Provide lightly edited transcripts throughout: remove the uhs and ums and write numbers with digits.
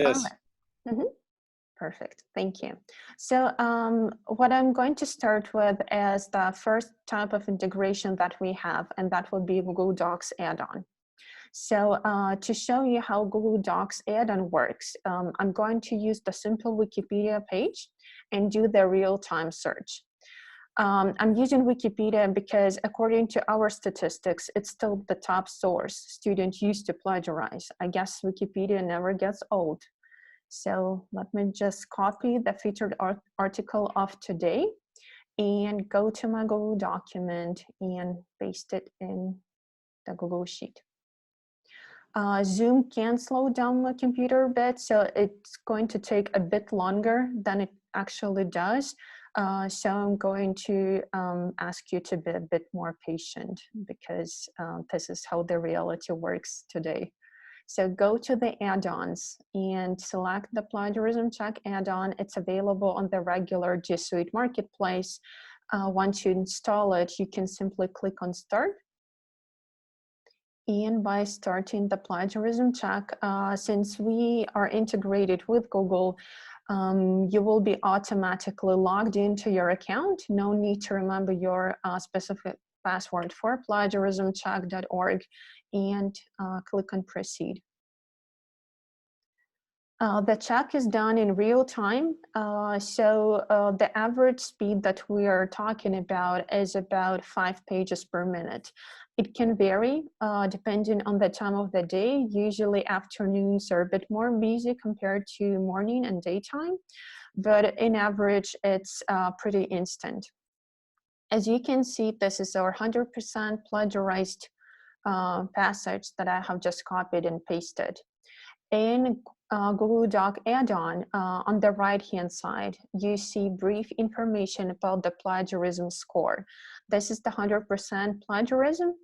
All Yes. right. Perfect, thank you. So what I'm going to start with is the first type of integration that we have, and that will be Google Docs add-on. So to show you how Google Docs add-on works, I'm going to use the simple Wikipedia page and do the real-time search. I'm using Wikipedia because according to our statistics, it's still the top source students use to plagiarize. I guess Wikipedia never gets old. So let me just copy the featured article of today and go to my Google document and paste it in the Google Sheet. Zoom can slow down my computer a bit, so it's going to take a bit longer than it actually does. So I'm going to ask you to be a bit more patient because this is how the reality works today. So go to the add-ons and select the Plagiarism Check add-on. It's available on the regular G Suite Marketplace. Once you install it, you can simply click on Start. And by starting the Plagiarism Check, since we are integrated with Google, you will be automatically logged into your account. No need to remember your specific password for plagiarismcheck.org and click on Proceed. The check is done in real time. So the average speed that we are talking about is about 5 pages per minute. It can vary depending on the time of the day. Usually afternoons are a bit more busy compared to morning and daytime, but in average, it's pretty instant. As you can see, this is our 100% plagiarized passage that I have just copied and pasted. In Google Doc add-on, on the right-hand side, you see brief information about the plagiarism score. This is the 100% plagiarism.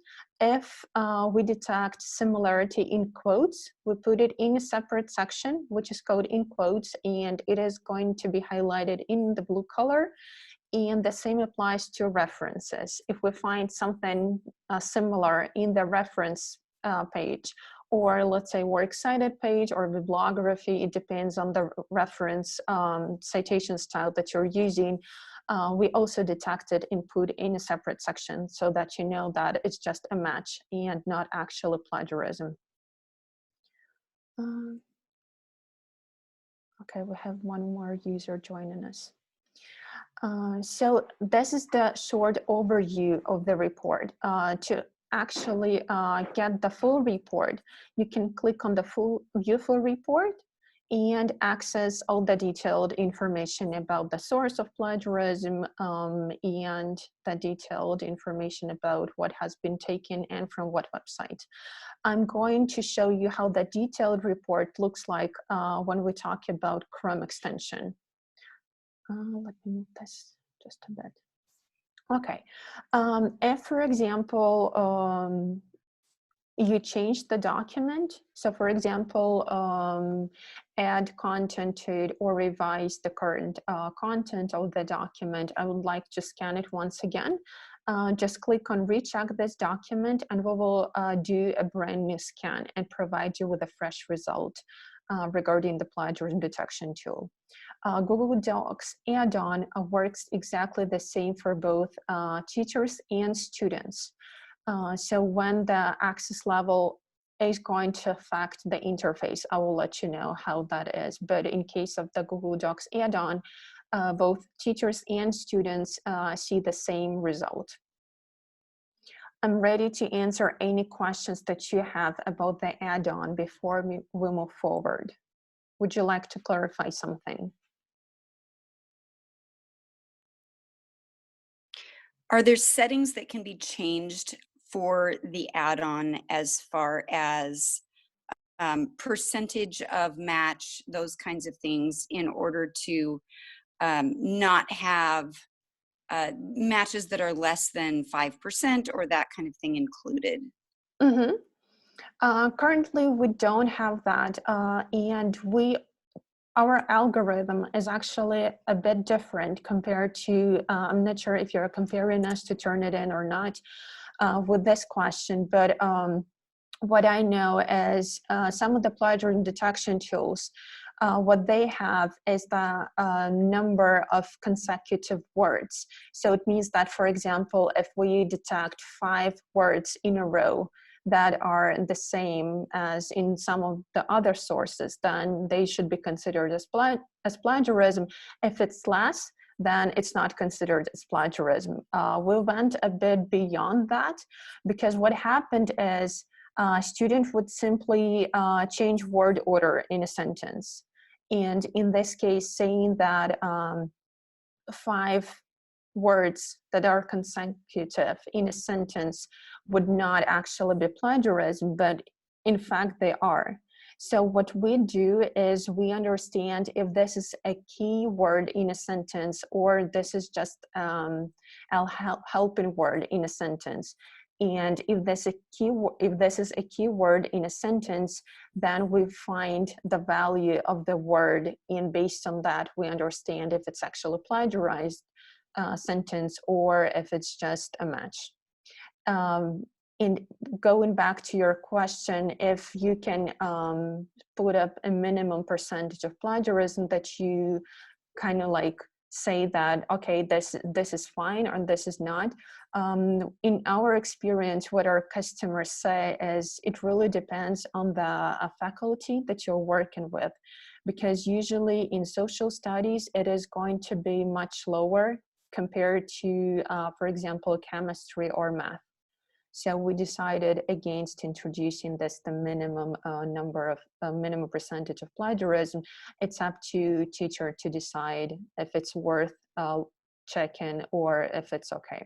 If we detect similarity in quotes, we put it in a separate section, which is called in quotes, and it is going to be highlighted in the blue color. And the same applies to references. If we find something similar in the reference page, or let's say works cited page or bibliography, it depends on the reference citation style that you're using. We also detect it and put in a separate section so that you know that it's just a match and not actually plagiarism. Okay, we have one more user joining us. So this is the short overview of the report. To actually get the full report, you can click on the view full report and access all the detailed information about the source of plagiarism and the detailed information about what has been taken and from what website. I'm going to show you how the detailed report looks like when we talk about Chrome extension. Let me move this just a bit. Okay, if, for example, you change the document, so for example, add content to it or revise the current content of the document, I would like to scan it once again. Just click on recheck this document and we will do a brand new scan and provide you with a fresh result regarding the plagiarism detection tool. Google Docs add-on works exactly the same for both teachers and students. So when the access level is going to affect the interface, I will let you know how that is. But in case of the Google Docs add-on, both teachers and students see the same result. I'm ready to answer any questions that you have about the add-on before we move forward. Would you like to clarify something? Are there settings that can be changed for the add-on as far as percentage of match, those kinds of things, in order to not have matches that are less than 5% or that kind of thing included? Currently, we don't have that, and our algorithm is actually a bit different compared to, I'm not sure if you're comparing us to Turnitin or not with this question, but what I know is some of the plagiarism detection tools what they have is the number of consecutive words. So it means that, for example, if we detect 5 words in a row that are the same as in some of the other sources, then they should be considered as plagiarism. If it's less, then it's not considered as plagiarism. We went a bit beyond that, because what happened is a student would simply change word order in a sentence. And in this case, saying that 5 words that are consecutive in a sentence would not actually be plagiarism, but in fact they are. So what we do is we understand if this is a key word in a sentence, or this is just a helping word in a sentence. And if this is a key word in a sentence, then we find the value of the word, and based on that, we understand if it's actually plagiarized sentence or if it's just a match. And going back to your question, if you can put up a minimum percentage of plagiarism that you kind of like say that, okay, this is fine or this is not. In our experience, what our customers say is it really depends on the faculty that you're working with, because usually in social studies, it is going to be much lower compared to, for example, chemistry or math. So we decided against introducing this, the minimum number of minimum percentage of plagiarism. It's up to teacher to decide if it's worth checking or if it's okay.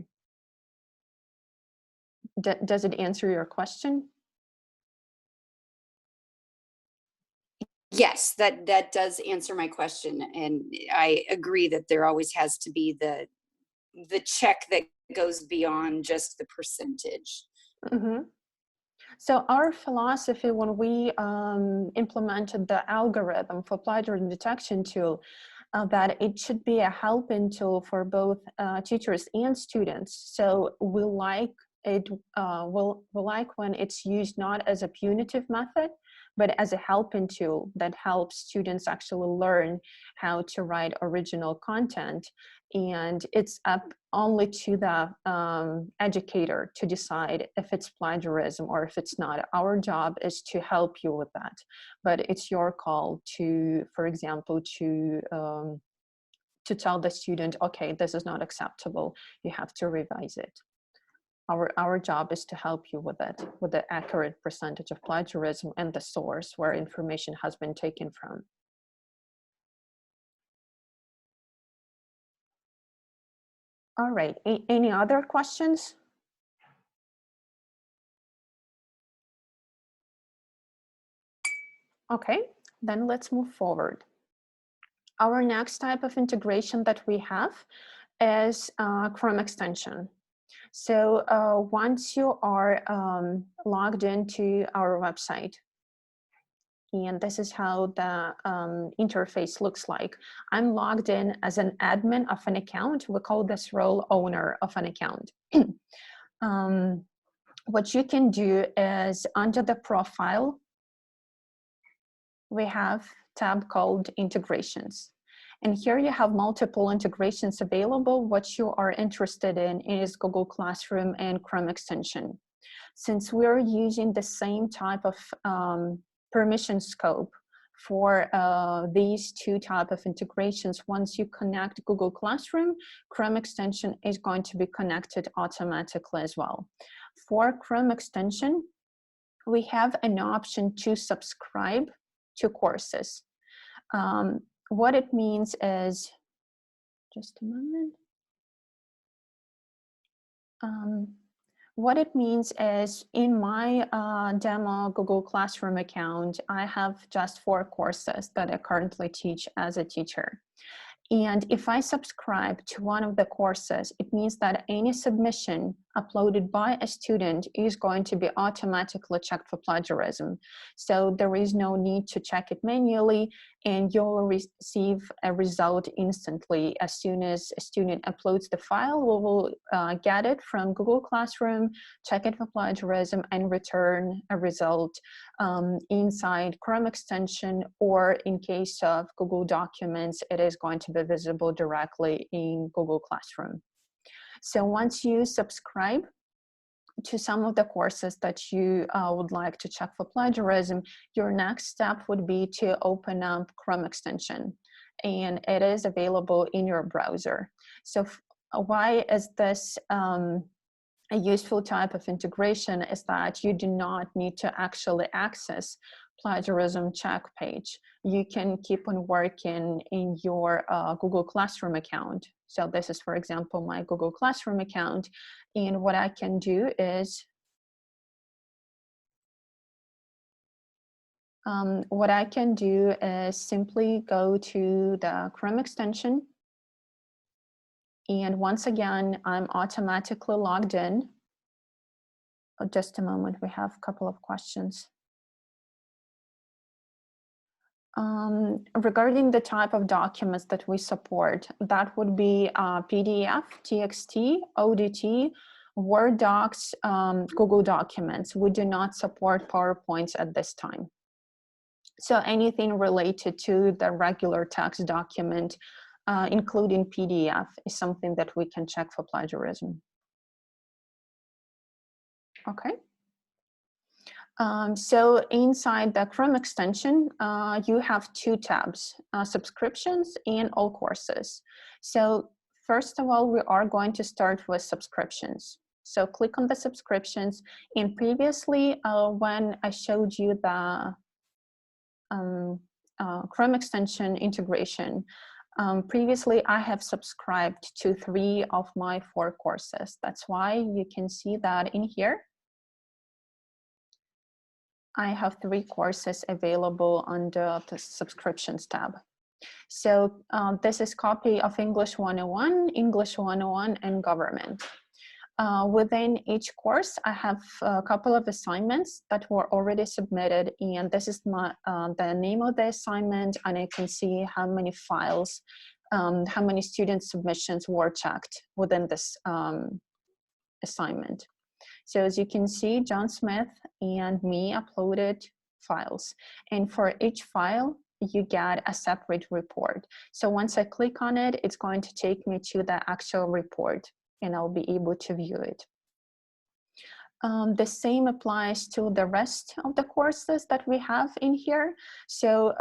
Does it answer your question? Yes, that does answer my question, and I agree that there always has to be the check that goes beyond just the percentage. Mm-hmm. So our philosophy when we implemented the algorithm for plagiarism detection tool, that it should be a helping tool for both teachers and students. So we like it, we like when it's used not as a punitive method, but as a helping tool that helps students actually learn how to write original content. And it's up only to the educator to decide if it's plagiarism or if it's not. Our job is to help you with that, but it's your call to, for example, to tell the student, okay, this is not acceptable, you have to revise it. Our job is to help you with it, with the accurate percentage of plagiarism and the source where information has been taken from. All right, any other questions? Okay, then let's move forward. Our next type of integration that we have is Chrome extension. So once you are logged into our website, and this is how the interface looks like. I'm logged in as an admin of an account. We call this role owner of an account. What you can do is under the profile, we have a tab called integrations. And here you have multiple integrations available. What you are interested in is Google Classroom and Chrome extension. Since we're using the same type of permission scope for these two type of integrations, once you connect Google Classroom, Chrome extension is going to be connected automatically as well. For Chrome extension, we have an option to subscribe to courses. What it means is, just a moment. What it means is in my demo Google Classroom account, I have just 4 courses that I currently teach as a teacher. And if I subscribe to one of the courses, it means that any submission uploaded by a student is going to be automatically checked for plagiarism. So there is no need to check it manually, and you'll receive a result instantly. As soon as a student uploads the file, we will get it from Google Classroom, check it for plagiarism, and return a result inside Chrome extension, or in case of Google Documents, it is going to be visible directly in Google Classroom. So once you subscribe to some of the courses that you would like to check for plagiarism, your next step would be to open up Chrome extension, and it is available in your browser. So why is this a useful type of integration is that you do not need to actually access plagiarism check page. You can keep on working in your Google Classroom account. So this is, for example, my Google Classroom account. And what I can do is, simply go to the Chrome extension. And once again, I'm automatically logged in. Oh, just a moment, we have a couple of questions. Regarding the type of documents that we support, that would be PDF, TXT, ODT, Word docs, Google Documents. We do not support PowerPoints at this time. So anything related to the regular text document, including PDF, is something that we can check for plagiarism. Okay. So inside the Chrome extension, you have two tabs, subscriptions and all courses. So first of all, we are going to start with subscriptions. So click on the subscriptions. And previously, when I showed you the Chrome extension integration, previously I have subscribed to 3 of my 4 courses. That's why you can see that in here. I have 3 courses available under the subscriptions tab. So this is copy of English 101, English 101, and government. Within each course, I have a couple of assignments that were already submitted, and this is the name of the assignment, and I can see how many files, how many student submissions were checked within this assignment. So as you can see, John Smith and me uploaded files. And for each file, you get a separate report. So once I click on it, it's going to take me to the actual report, and I'll be able to view it. The same applies to the rest of the courses that we have in here. So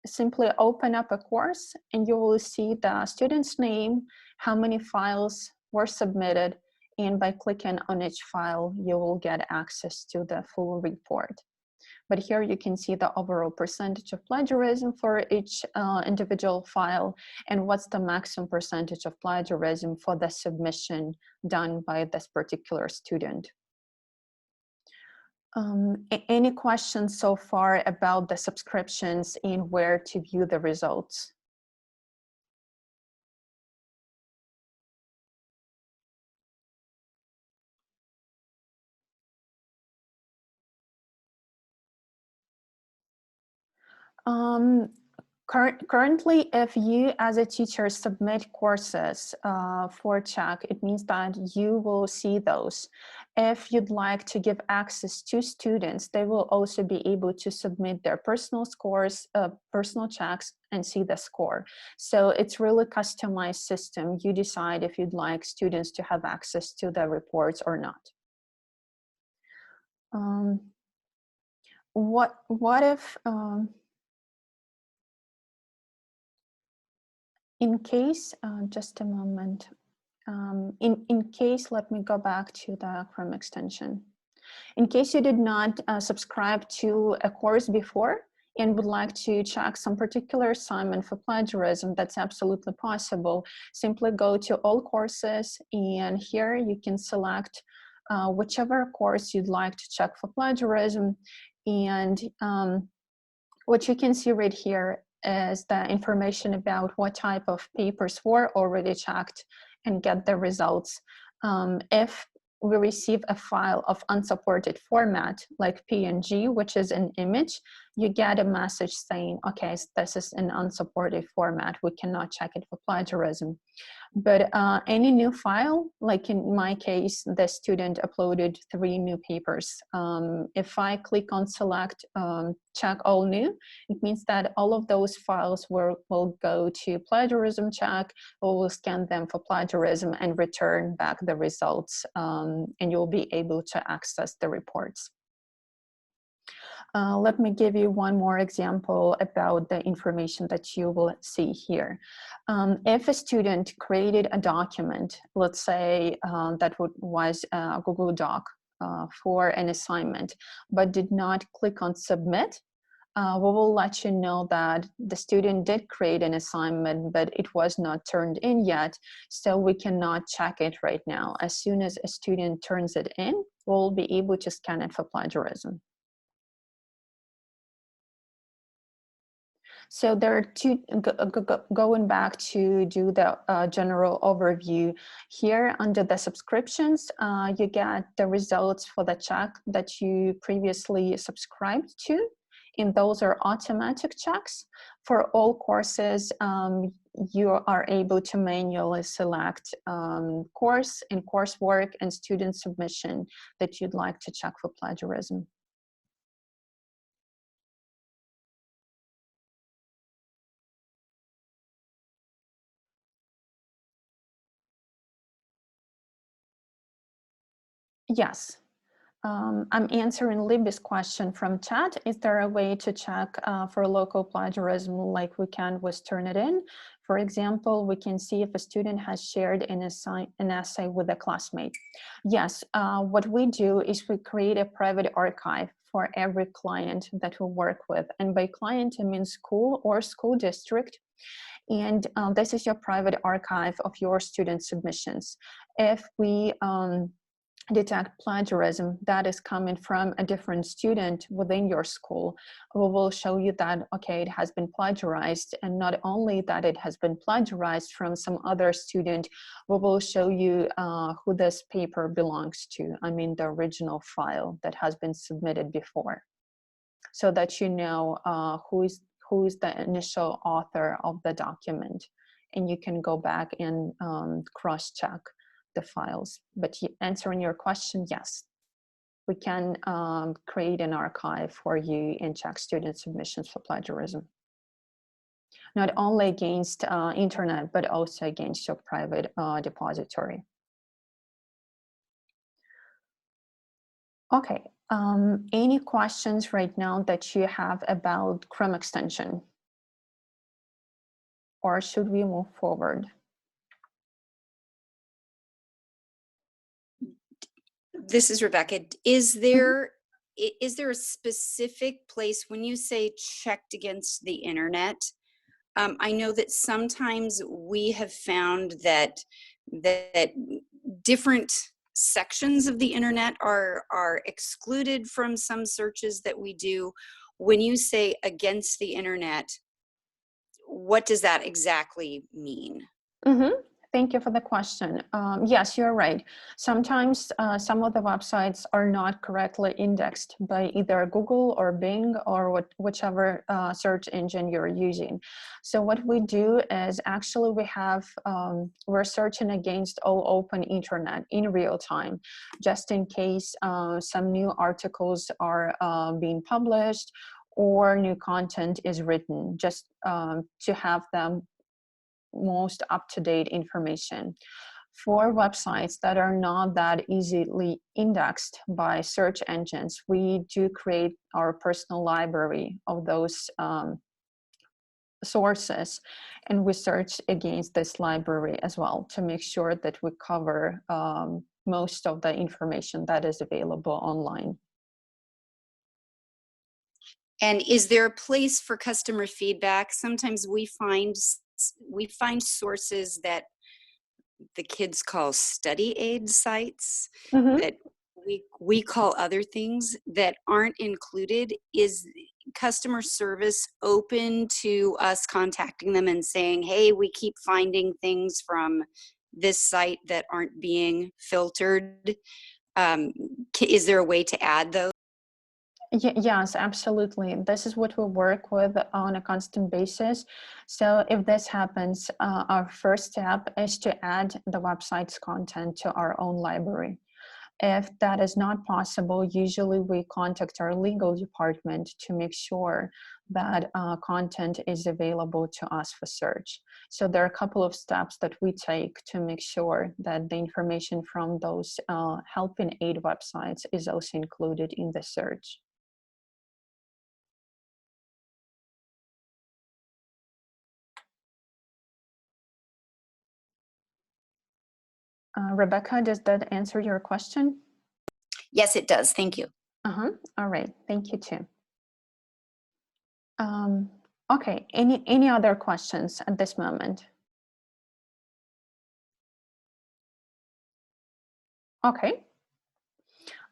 simply open up a course, and you will see the student's name, how many files were submitted, and by clicking on each file, you will get access to the full report. But here you can see the overall percentage of plagiarism for each individual file, and what's the maximum percentage of plagiarism for the submission done by this particular student. Any questions so far about the subscriptions and where to view the results? Currently, if you as a teacher submit courses for check, it means that you will see those. If you'd like to give access to students, they will also be able to submit their personal scores, personal checks, and see the score. So it's really customized system. You decide if you'd like students to have access to the reports or not. What if in case, just a moment, in case, let me go back to the Chrome extension. In case you did not subscribe to a course before and would like to check some particular assignment for plagiarism, that's absolutely possible. Simply go to all courses, and here you can select whichever course you'd like to check for plagiarism. And what you can see right here is the information about what type of papers were already checked, and get the results If we receive a file of unsupported format like PNG, which is an image, you get a message saying, okay, this is an unsupported format. We cannot check it for plagiarism. But any new file, like in my case, the student uploaded 3 new papers. If I click on select check all new, it means that all of those files will go to plagiarism check. We will scan them for plagiarism and return back the results, and you'll be able to access the reports. Let me give you one more example about the information that you will see here. If a student created a document, let's say that was a Google Doc for an assignment, but did not click on submit, we will let you know that the student did create an assignment, but it was not turned in yet, so we cannot check it right now. As soon as a student turns it in, we'll be able to scan it for plagiarism. So there are two, going back to do the general overview here under the subscriptions, you get the results for the check that you previously subscribed to, and those are automatic checks. For all courses, you are able to manually select course and coursework and student submission that you'd like to check for plagiarism. Yes. I'm answering Libby's question from chat. Is there a way to check for local plagiarism like we can with Turnitin? For example, we can see if a student has shared an essay with a classmate. Yes, what we do is we create a private archive for every client that we work with. And by client, I mean school or school district. And this is your private archive of your student submissions. If we detect plagiarism that is coming from a different student within your school, we will show you that, okay, it has been plagiarized. And not only that it has been plagiarized from some other student, we will show you who this paper belongs to. I mean, the original file that has been submitted before, so that you know who is the initial author of the document. And you can go back and cross-check the files. But answering your question, yes, we can create an archive for you and check student submissions for plagiarism. Not only against internet, but also against your private depository. Okay, any questions right now that you have about Chrome extension? Or should we move forward? This is Rebecca. Is there a specific place when you say checked against the internet? I know that sometimes we have found that different sections of the internet are excluded from some searches that we do. When you say against the internet, what does that exactly mean? Thank you for the question. Yes, you're right. Sometimes some of the websites are not correctly indexed by either Google or Bing or whichever search engine you're using. So what we do is actually we're searching against all open internet in real time, just in case some new articles are being published or new content is written, just to have them most up-to-date information. For websites that are not that easily indexed by search engines, we do create our personal library of those sources, and we search against this library as well to make sure that we cover most of the information that is available online. And is there a place for customer feedback? Sometimes we find sources that the kids call study aid sites, that we call other things that aren't included. Is customer service open to us contacting them and saying, hey, we keep finding things from this site that aren't being filtered? Is there a way to add those? Yes, absolutely. This is what we work with on a constant basis. So if this happens, our first step is to add the website's content to our own library. If that is not possible, usually we contact our legal department to make sure that content is available to us for search. So there are a couple of steps that we take to make sure that the information from those help and aid websites is also included in the search. Rebecca, does that answer your question? Yes, it does. Thank you. All right, thank you too. Okay, any other questions at this moment? Okay.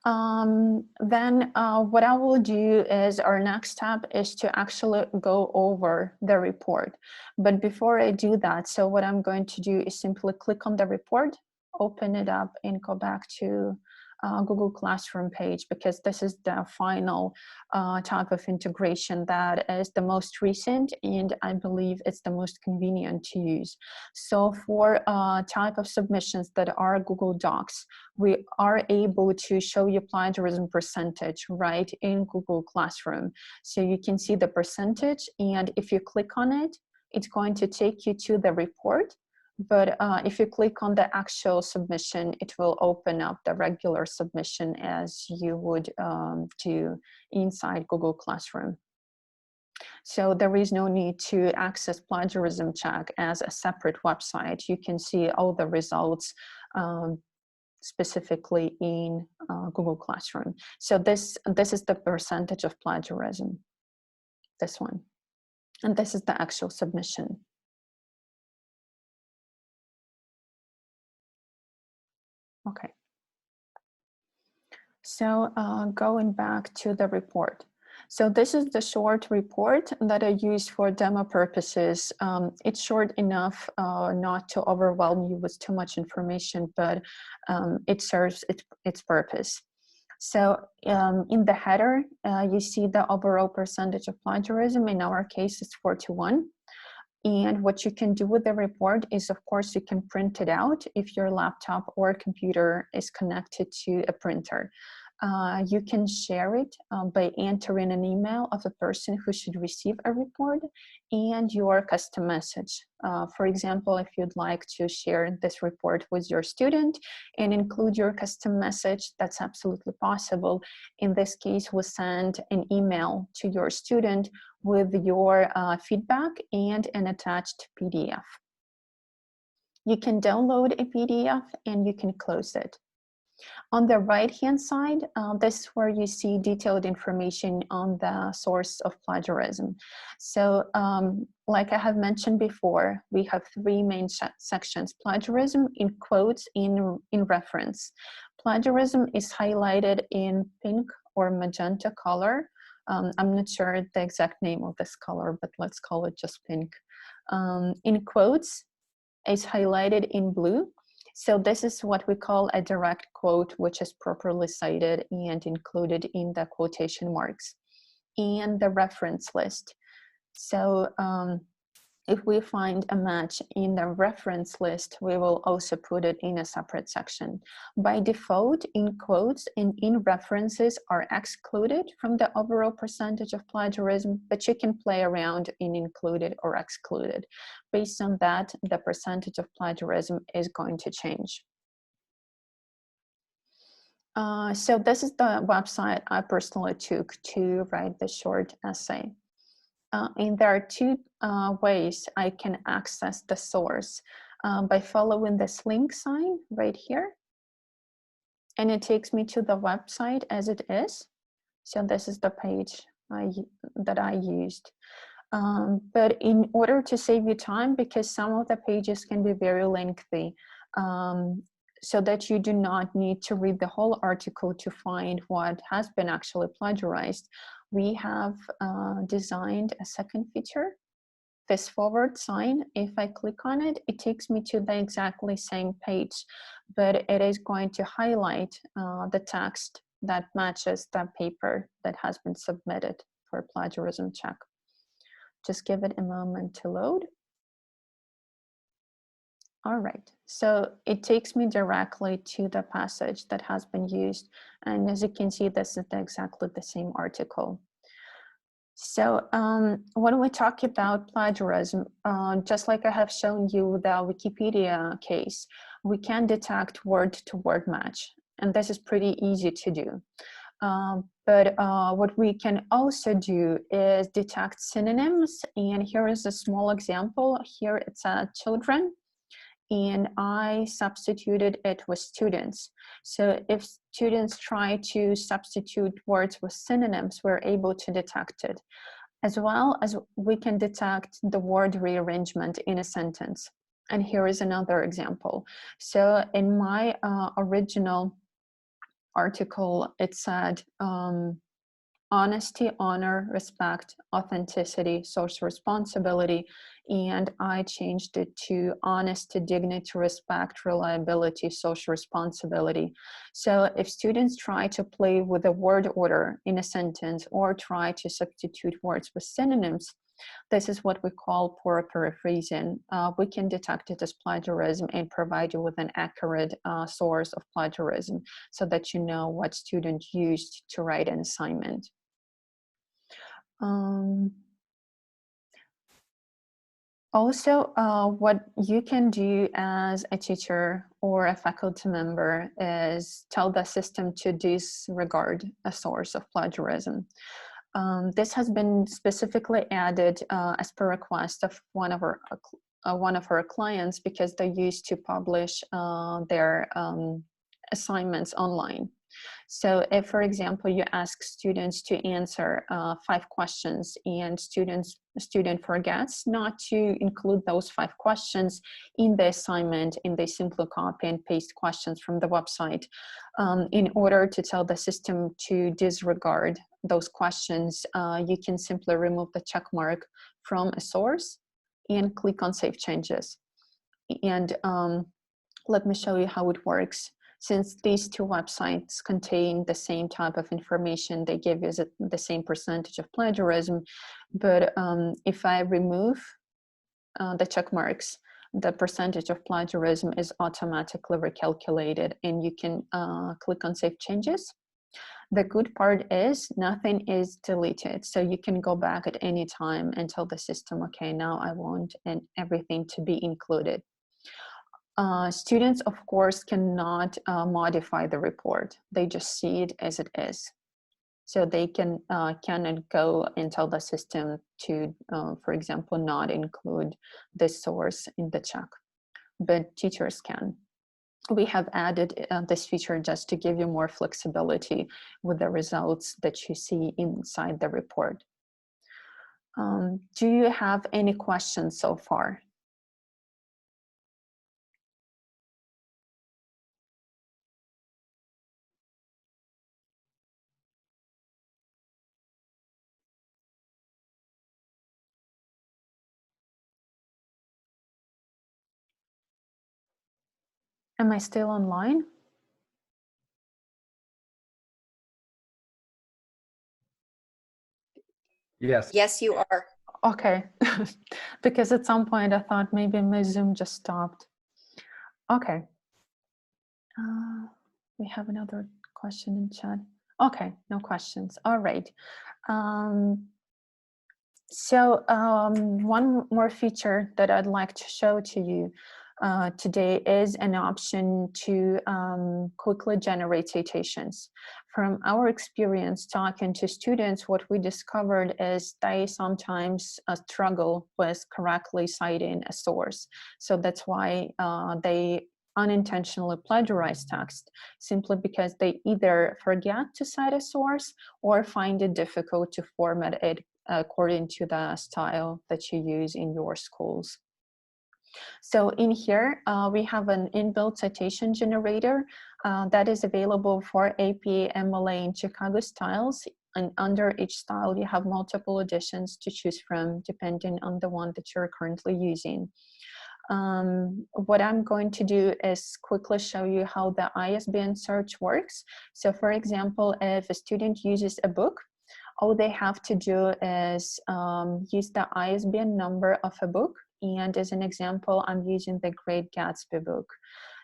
Then what I will do is our next step is to actually go over the report. But before I do that, so what I'm going to do is simply click on the report, open it up and go back to Google Classroom page, because this is the final type of integration that is the most recent, and I believe it's the most convenient to use. So for type of submissions that are Google Docs, we are able to show you plagiarism percentage right in Google Classroom. So you can see the percentage, and if you click on it, it's going to take you to the report. But if you click on the actual submission, it will open up the regular submission as you would do inside Google Classroom. So there is no need to access plagiarism check as a separate website. You can see all the results specifically in Google Classroom. So this is the percentage of plagiarism, this one. And this is the actual submission. Okay. So going back to the report. So this is the short report that I use for demo purposes. It's short enough not to overwhelm you with too much information, but it serves its purpose. So in the header, you see the overall percentage of plagiarism. In our case, it's 4-1. And what you can do with the report is, of course, you can print it out if your laptop or computer is connected to a printer. You can share it by entering an email of the person who should receive a report and your custom message. For example, if you'd like to share this report with your student and include your custom message, that's absolutely possible. In this case, we'll send an email to your student with your feedback and an attached PDF. You can download a PDF and you can close it. On the right-hand side, this is where you see detailed information on the source of plagiarism. So like I have mentioned before, we have three main sections: plagiarism, in quotes, in reference. Plagiarism is highlighted in pink or magenta color. I'm not sure the exact name of this color, but let's call it just pink. In quotes is highlighted in blue. So this is what we call a direct quote, which is properly cited and included in the quotation marks. And the reference list. So if we find a match in the reference list, we will also put it in a separate section. By default, in quotes and in references are excluded from the overall percentage of plagiarism, but you can play around in included or excluded. Based on that, the percentage of plagiarism is going to change. So this is the website I personally took to write the short essay. And there are two ways I can access the source by following this link sign right here. And it takes me to the website as it is. So this is the page that I used. But in order to save you time, because some of the pages can be very lengthy, so that you do not need to read the whole article to find what has been actually plagiarized, we have designed a second feature. this forward sign, if I click on it, it takes me to the exactly same page, but it is going to highlight the text that matches the paper that has been submitted for plagiarism check. Just give it a moment to load. All right, so it takes me directly to the passage that has been used. And as you can see, this is exactly the same article. So when we talk about plagiarism, just like I have shown you the Wikipedia case, we can detect word-to-word match, and this is pretty easy to do. But what we can also do is detect synonyms, and here is a small example. Here it's children, and I substituted it with students. So if students try to substitute words with synonyms, we're able to detect it, as well as we can detect the word rearrangement in a sentence. And here is another example. So in my original article, it said honesty, honor, respect, authenticity, social responsibility, and I changed it to honesty, dignity, respect, reliability, social responsibility. So if students try to play with a word order in a sentence or try to substitute words with synonyms, this is what we call poor paraphrasing. We can detect it as plagiarism and provide you with an accurate source of plagiarism so that you know what student used to write an assignment. Also, what you can do as a teacher or a faculty member is tell the system to disregard a source of plagiarism. This has been specifically added as per request of one of our clients, because they used to publish their assignments online. So if, for example, you ask students to answer 5 questions and student forgets not to include those 5 questions in the assignment, and they simply copy and paste questions from the website, in order to tell the system to disregard those questions, you can simply remove the check mark from a source and click on Save Changes. And let me show you how it works. Since these two websites contain the same type of information, they give you the same percentage of plagiarism. But if I remove the check marks, the percentage of plagiarism is automatically recalculated, and you can click on Save Changes. The good part is nothing is deleted, so you can go back at any time and tell the system, okay, now I want everything to be included. Students, of course, cannot modify the report. They just see it as it is. So they cannot go and tell the system to, for example, not include this source in the check, but teachers can. We have added this feature just to give you more flexibility with the results that you see inside the report. Do you have any questions so far? Am I still online? Yes. Yes, you are. Okay, because at some point I thought maybe my Zoom just stopped. Okay. We have another question in chat. Okay, no questions. All right. One more feature that I'd like to show to you today is an option to quickly generate citations. From our experience talking to students, what we discovered is they sometimes struggle with correctly citing a source. So that's why they unintentionally plagiarize text, simply because they either forget to cite a source or find it difficult to format it according to the style that you use in your schools. So in here, we have an inbuilt citation generator that is available for APA, MLA, and Chicago styles. and under each style, you have multiple editions to choose from depending on the one that you're currently using. What I'm going to do is quickly show you how the ISBN search works. So for example, if a student uses a book, all they have to do is use the ISBN number of a book. And as an example, I'm using the Great Gatsby book.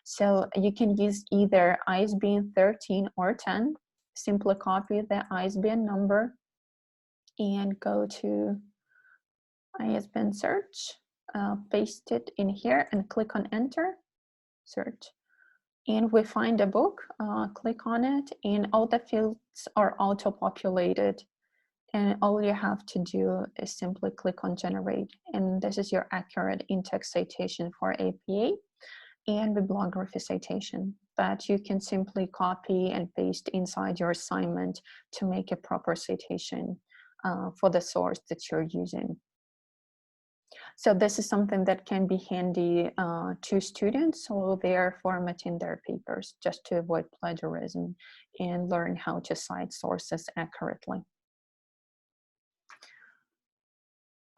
So you can use either ISBN 13 or 10. Simply copy the ISBN number and go to ISBN search, paste it in here and click on enter, search. And we find a book, click on it, and all the fields are auto-populated. And all you have to do is simply click on generate. And this is your accurate in-text citation for APA and bibliography citation that you can simply copy and paste inside your assignment to make a proper citation for the source that you're using. So this is something that can be handy to students while they're formatting their papers, just to avoid plagiarism and learn how to cite sources accurately.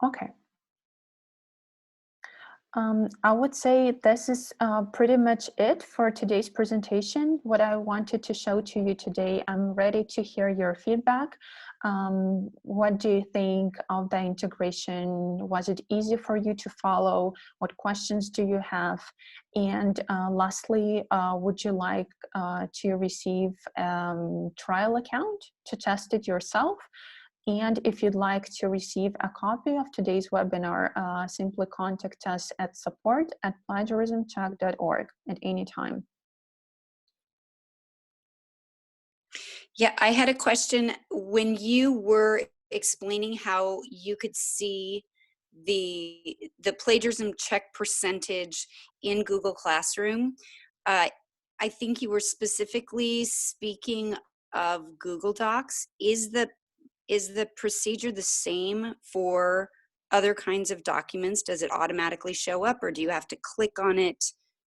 Okay. I would say this is pretty much it for today's presentation. What I wanted to show to you today, I'm ready to hear your feedback. What do you think of the integration? Was it easy for you to follow? What questions do you have? And lastly, would you like to receive trial account to test it yourself? And if you'd like to receive a copy of today's webinar, simply contact us at support@plagiarismcheck.org at any time. Yeah, I had a question. When you were explaining how you could see the plagiarism check percentage in Google Classroom, I think you were specifically speaking of Google Docs. Is the procedure the same for other kinds of documents? Does it automatically show up, or do you have to click on it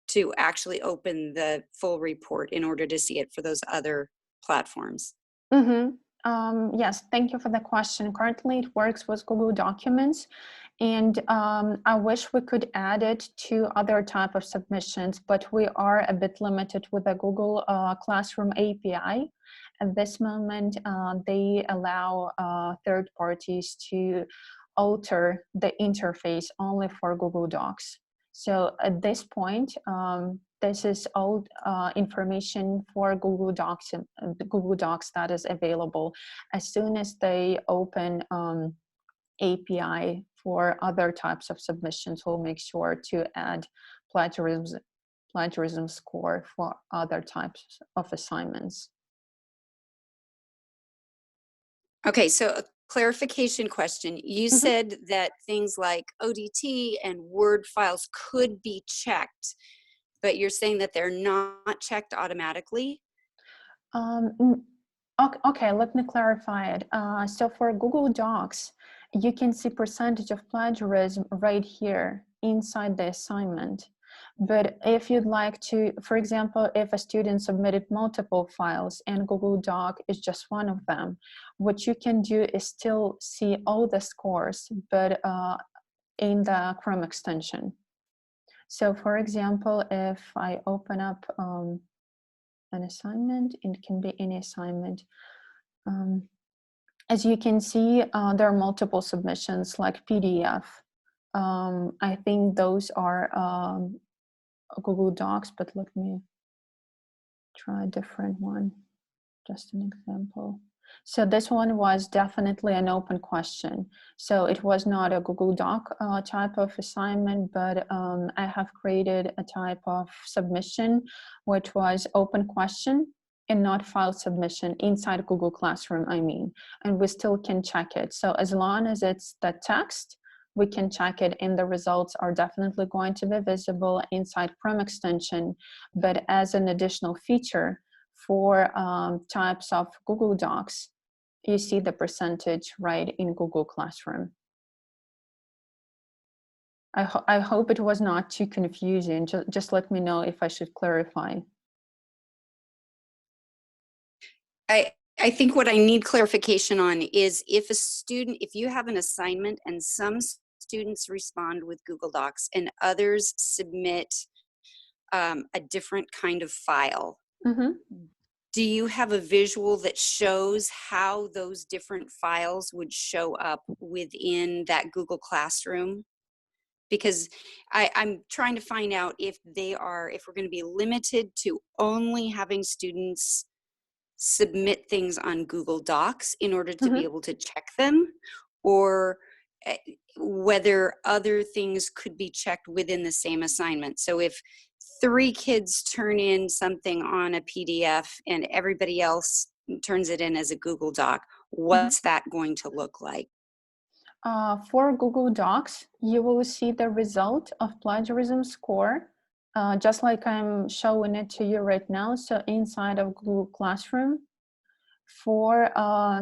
to actually open the full report in order to see it for those other platforms? Yes, thank you for the question. Currently, it works with Google Documents, and I wish we could add it to other type of submissions, but we are a bit limited with the Google Classroom API. At this moment, they allow third parties to alter the interface only for Google Docs. So at this point, this is all information for Google Docs and Google Docs that is available. As soon as they open API for other types of submissions, we'll make sure to add plagiarism score for other types of assignments. Okay, so a clarification question. You said that things like ODT and Word files could be checked, but you're saying that they're not checked automatically? Okay, let me clarify it. So for Google Docs, you can see percentage of plagiarism right here inside the assignment. But if you'd like to, for example, if a student submitted multiple files and Google Doc is just one of them, what you can do is still see all the scores, but in the Chrome extension. So for example, if I open up an assignment, it can be any assignment. As you can see, there are multiple submissions like PDF. I think those are Google Docs, but let me try a different one, just an example. So this one was definitely an open question. So it was not a Google Doc type of assignment, but I have created a type of submission, which was open question and not file submission inside Google Classroom, I mean, and we still can check it. So as long as it's the text, we can check it and the results are definitely going to be visible inside Chrome extension. But as an additional feature for types of Google Docs, you see the percentage right in Google Classroom. I hope it was not too confusing. Just let me know if I should clarify. I think what I need clarification on is if you have an assignment and some students respond with Google Docs and others submit a different kind of file, Mm-hmm. do you have a visual that shows how those different files would show up within that Google Classroom? Because I'm trying to find out if we're going to be limited to only having students submit things on Google Docs in order to be Mm-hmm. able to check them, or whether other things could be checked within the same assignment. So if 3 kids turn in something on a PDF and everybody else turns it in as a Google Doc, Mm-hmm. what's that going to look like? For Google Docs, you will see the result of plagiarism score, just like I'm showing it to you right now. So inside of Google Classroom, for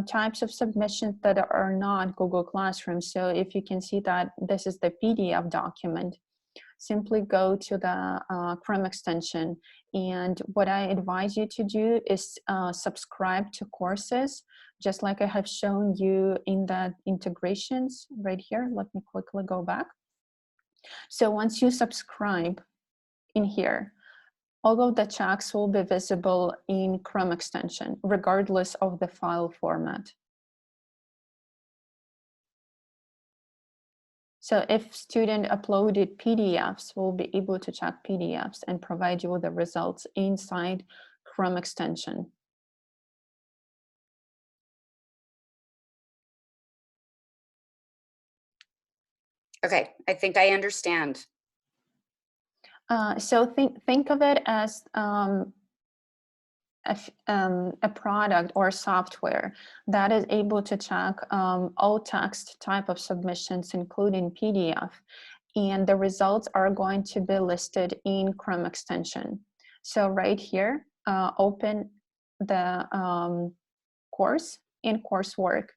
types of submissions that are not Google Classroom. So if you can see that this is the PDF document, simply go to the Chrome extension. And what I advise you to do is subscribe to courses, just like I have shown you in the integrations right here. Let me quickly go back. So once you subscribe in here, all of the checks will be visible in Chrome extension, regardless of the file format. So if student uploaded PDFs, we'll be able to check PDFs and provide you with the results inside Chrome extension. Okay, I think I understand. So think of it as a product or software that is able to check all text type of submissions, including PDF, and the results are going to be listed in Chrome extension. So right here, open the course in coursework,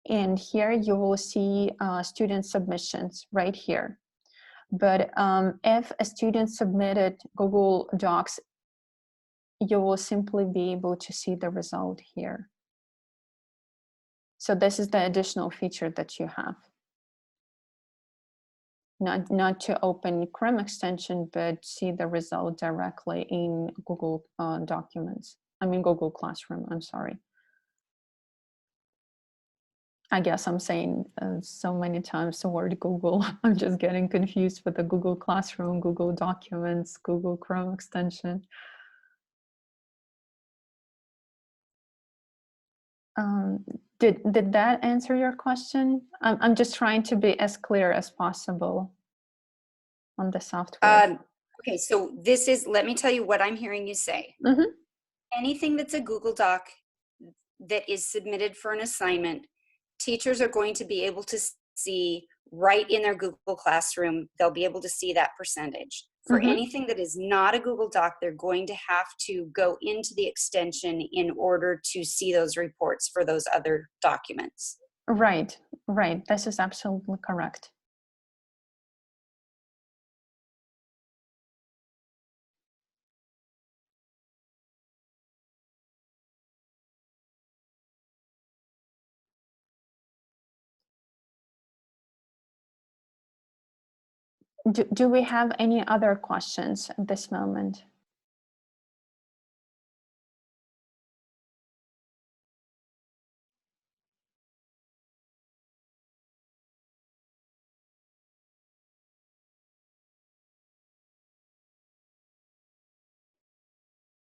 and here you will see student submissions right here. But if a student submitted Google Docs, you will simply be able to see the result here. So this is the additional feature that you have. Not to open Chrome extension, but see the result directly in Google documents. I mean, Google Classroom, I'm sorry. I guess I'm saying so many times the word Google. I'm just getting confused with the Google Classroom, Google Documents, Google Chrome extension. Did that answer your question? I'm just trying to be as clear as possible on the software. Okay, so this is, let me tell you what I'm hearing you say. Mm-hmm. Anything that's a Google Doc that is submitted for an assignment, teachers are going to be able to see right in their Google Classroom. They'll be able to see that percentage. For Mm-hmm. anything that is not a Google Doc, they're going to have to go into the extension in order to see those reports for those other documents. Right, right. This is absolutely correct. Do we have any other questions at this moment?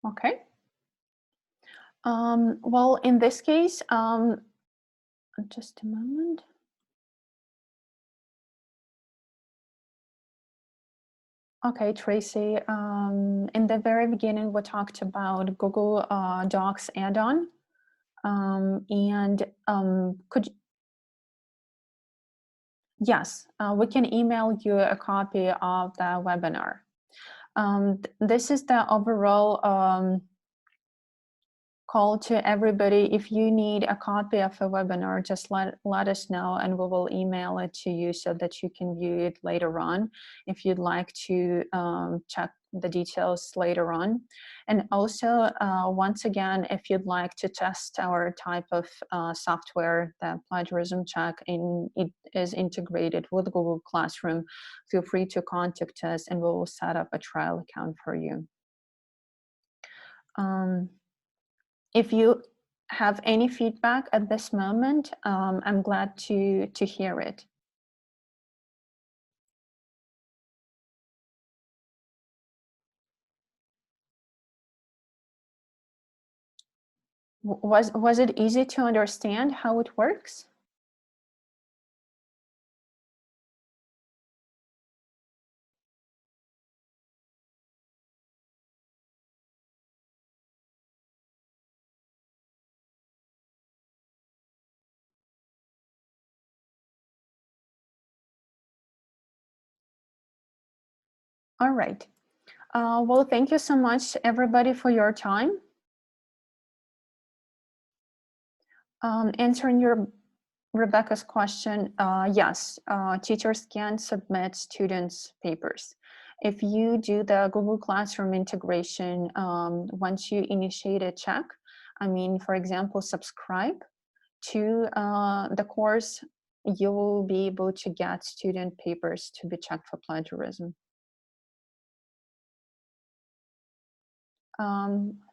Okay. Well, in this case, just a moment. Okay, Tracy, in the very beginning, we talked about Google Docs add-on. Yes, we can email you a copy of the webinar. This is the overall call to everybody. If you need a copy of a webinar, just let us know and we will email it to you so that you can view it later on. If you'd like to check the details later on. And also, once again, if you'd like to test our type of software, the plagiarism check, it is integrated with Google Classroom, feel free to contact us and we'll set up a trial account for you. If you have any feedback at this moment, I'm glad to hear it. Was it easy to understand how it works? All right. Well, thank you so much, everybody, for your time. Answering Rebecca's question, yes, teachers can submit students' papers. If you do the Google Classroom integration, once you initiate a check, I mean, for example, subscribe to the course, you will be able to get student papers to be checked for plagiarism.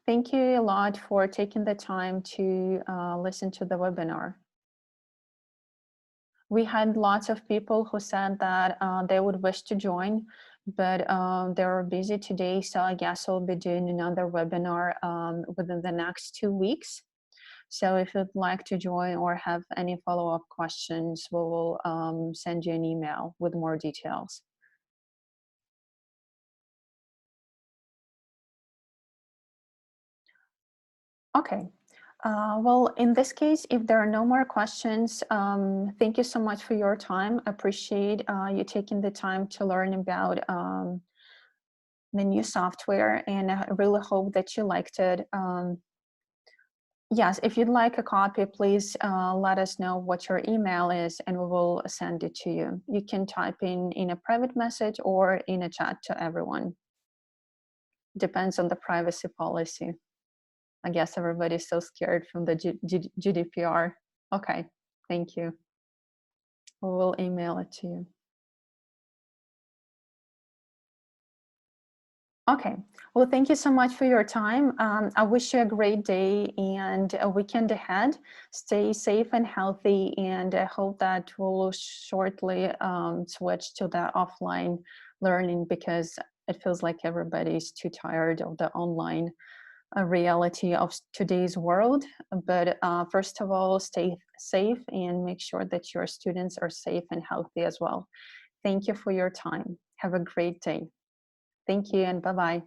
Thank you a lot for taking the time to listen to the webinar. We had lots of people who said that they would wish to join, but they're busy today, so I guess I'll be doing another webinar within the next 2 weeks. So if you'd like to join or have any follow-up questions, we will send you an email with more details. Okay. Well, in this case, if there are no more questions, thank you so much for your time. Appreciate you taking the time to learn about the new software, and I really hope that you liked it. Yes, if you'd like a copy, please let us know what your email is and we will send it to you. You can type in a private message or in a chat to everyone. Depends on the privacy policy. I guess everybody's so scared from the GDPR. Okay, thank you. We will email it to you. Okay, well, thank you so much for your time. I wish you a great day and a weekend ahead. Stay safe and healthy, and I hope that we'll shortly switch to the offline learning, because it feels like everybody's too tired of the online reality of today's world. But first of all, stay safe and make sure that your students are safe and healthy as well. Thank you for your time. Have a great day. Thank you and bye-bye.